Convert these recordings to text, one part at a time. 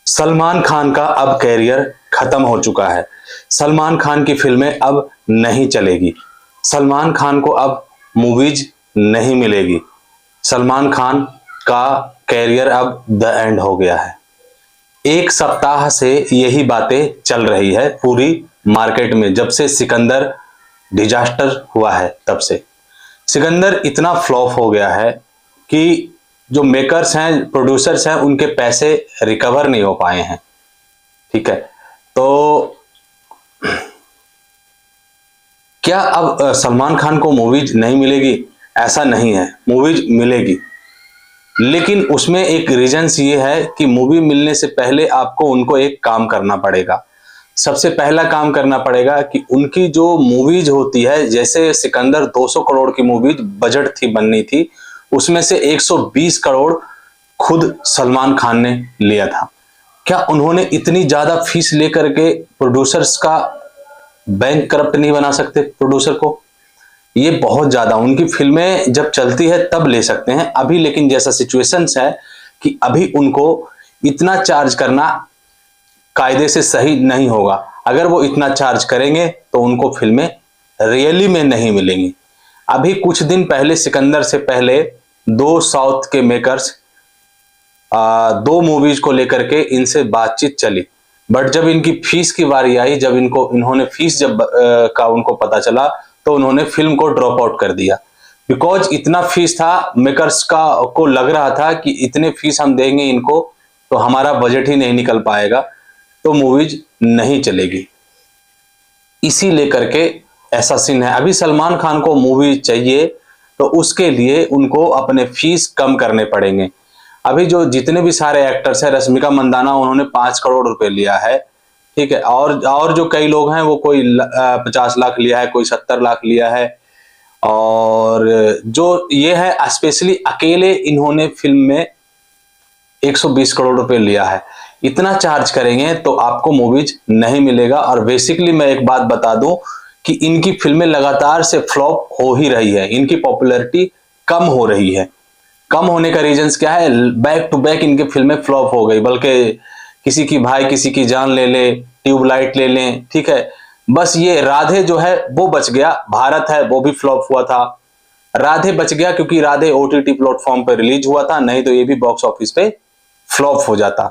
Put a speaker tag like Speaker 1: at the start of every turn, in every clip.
Speaker 1: सलमान खान का अब कैरियर खत्म हो चुका है। सलमान खान की फिल्में अब नहीं चलेगी। सलमान खान को अब मूवीज नहीं मिलेगी। सलमान खान का कैरियर अब द एंड हो गया है। एक सप्ताह से यही बातें चल रही है पूरी मार्केट में, जब से सिकंदर डिजास्टर हुआ है तब से। सिकंदर इतना फ्लॉप हो गया है कि जो मेकर्स हैं, प्रोड्यूसर्स हैं, उनके पैसे रिकवर नहीं हो पाए हैं। ठीक है, तो क्या अब सलमान खान को मूवीज नहीं मिलेगी? ऐसा नहीं है, मूवीज मिलेगी, लेकिन उसमें एक रीजंस ये है कि मूवी मिलने से पहले आपको उनको एक काम करना पड़ेगा। सबसे पहला काम करना पड़ेगा कि उनकी जो मूवीज होती है, जैसे सिकंदर 200 करोड़ की मूवीज बजट थी, बननी थी, उसमें से 120 करोड़ खुद सलमान खान ने लिया था। क्या उन्होंने इतनी ज्यादा फीस लेकर के प्रोड्यूसर्स का बैंक करप्ट नहीं बना सकते? प्रोड्यूसर को ये बहुत ज्यादा, उनकी फिल्में जब चलती है तब ले सकते हैं। अभी लेकिन जैसा सिचुएशंस है कि अभी उनको इतना चार्ज करना कायदे से सही नहीं होगा। अगर वो इतना चार्ज करेंगे तो उनको फिल्में रियली में नहीं मिलेंगी। अभी कुछ दिन पहले, सिकंदर से पहले, दो साउथ के मेकर्स दो मूवीज को लेकर के इनसे बातचीत चली, बट जब इनकी फीस की बारी आई, जब इन्होंने फीस का उनको पता चला, तो उन्होंने फिल्म को ड्रॉप आउट कर दिया। बिकॉज इतना फीस था, मेकर्स को लग रहा था कि इतने फीस हम देंगे इनको तो हमारा बजट ही नहीं निकल पाएगा, तो मूवीज नहीं चलेगी। इसी लेकर के ऐसा सीन है। अभी सलमान खान को मूवी चाहिए तो उसके लिए उनको अपने फीस कम करने पड़ेंगे। अभी जो जितने भी सारे एक्टर्स हैं, रश्मिका मंदाना, उन्होंने 5 करोड़ रुपए लिया है। ठीक है, और जो कई लोग हैं वो कोई 50 लाख लिया है, कोई 70 लाख लिया है। और जो ये है, स्पेशली अकेले इन्होंने फिल्म में 120 करोड़ रुपए लिया है। इतना चार्ज करेंगे तो आपको मूवीज नहीं मिलेगा। और बेसिकली मैं एक बात बता दूं कि इनकी फिल्में लगातार से फ्लॉप हो ही रही है, इनकी पॉपुलैरिटी कम हो रही है। कम होने का रीजंस क्या है? बैक टू बैक इनकी फिल्में फ्लॉप हो गई, बल्कि किसी की भाई किसी की जान ले ले, ट्यूबलाइट ले लें, ठीक है, बस ये राधे जो है वो बच गया। भारत है वो भी फ्लॉप हुआ था, राधे बच गया क्योंकि राधे ओटीटी प्लेटफॉर्म पे रिलीज हुआ था, नहीं तो ये भी बॉक्स ऑफिस पे फ्लॉप हो जाता।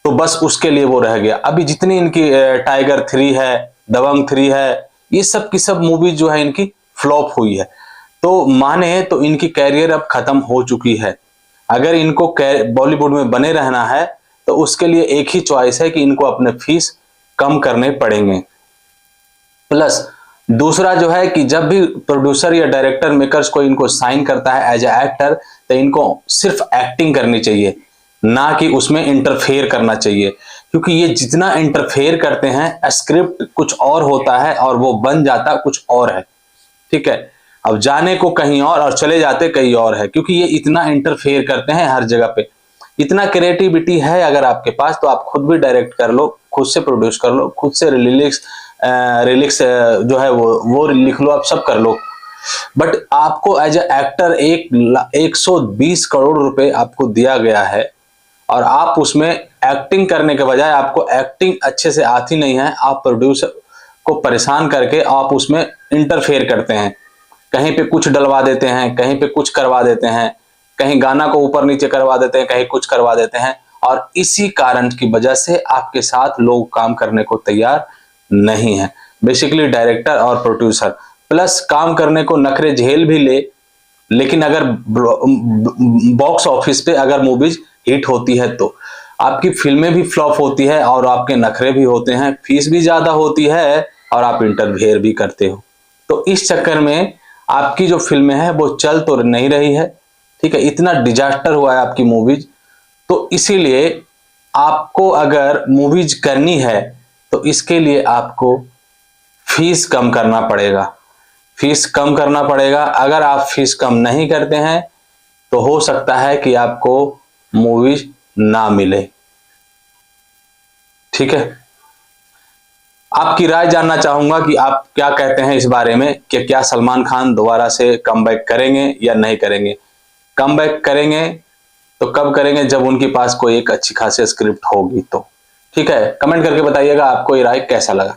Speaker 1: तो बस उसके लिए वो रह गया। अभी जितनी इनकी टाइगर 3 है, दबंग 3 है, ये सब की सब मूवी जो है इनकी फ्लॉप हुई है। तो माने तो इनकी कैरियर अब खत्म हो चुकी है। अगर इनको बॉलीवुड में बने रहना है तो उसके लिए एक ही चॉइस है कि इनको अपने फीस कम करने पड़ेंगे। प्लस दूसरा जो है कि जब भी प्रोड्यूसर या डायरेक्टर मेकर्स को इनको साइन करता है एज ए एक्टर, तो इनको सिर्फ एक्टिंग करनी चाहिए, ना कि उसमें इंटरफेयर करना चाहिए। क्योंकि ये जितना इंटरफेयर करते हैं, स्क्रिप्ट कुछ और होता है और वो बन जाता कुछ और है। ठीक है, अब जाने को कहीं और चले जाते कहीं और है, क्योंकि ये इतना इंटरफेयर करते हैं हर जगह पे। इतना क्रिएटिविटी है अगर आपके पास, तो आप खुद भी डायरेक्ट कर लो, खुद से प्रोड्यूस कर लो, खुद से रिलिक्स जो है वो लिख लो, आप सब कर लो। बट आपको एज ए एक्टर 120 करोड़ रुपए आपको दिया गया है और आप उसमें एक्टिंग करने के बजाय, आपको एक्टिंग अच्छे से आती नहीं है, आप प्रोड्यूसर को परेशान करके आप उसमें इंटरफेयर करते हैं। कहीं पे कुछ डलवा देते हैं, कहीं पे कुछ करवा देते हैं, कहीं गाना को ऊपर नीचे करवा देते हैं, कहीं कुछ करवा देते हैं। और इसी कारण की वजह से आपके साथ लोग काम करने को तैयार नहीं है, बेसिकली डायरेक्टर और प्रोड्यूसर। प्लस काम करने को नखरे झेल भी ले, लेकिन अगर बॉक्स ऑफिस पे अगर मूवीज हिट होती है तो आपकी फिल्में भी फ्लॉप होती है और आपके नखरे भी होते हैं, फीस भी ज्यादा होती है और आप इंटरफेयर भी करते हो। तो इस चक्कर में आपकी जो फिल्में हैं वो चल तो नहीं रही है। ठीक है, इतना डिजास्टर हुआ है आपकी मूवीज। तो इसीलिए आपको अगर मूवीज करनी है तो इसके लिए आपको फीस कम करना पड़ेगा। फीस कम करना पड़ेगा। अगर आप फीस कम नहीं करते हैं तो हो सकता है कि आपको मूवीज ना मिले। ठीक है, आपकी राय जानना चाहूंगा कि आप क्या कहते हैं इस बारे में कि क्या सलमान खान दोबारा से कमबैक करेंगे या नहीं करेंगे। कमबैक करेंगे तो कब करेंगे? जब उनके पास कोई एक अच्छी खासी स्क्रिप्ट होगी तो। ठीक है, कमेंट करके बताइएगा आपको ये राय कैसा लगा।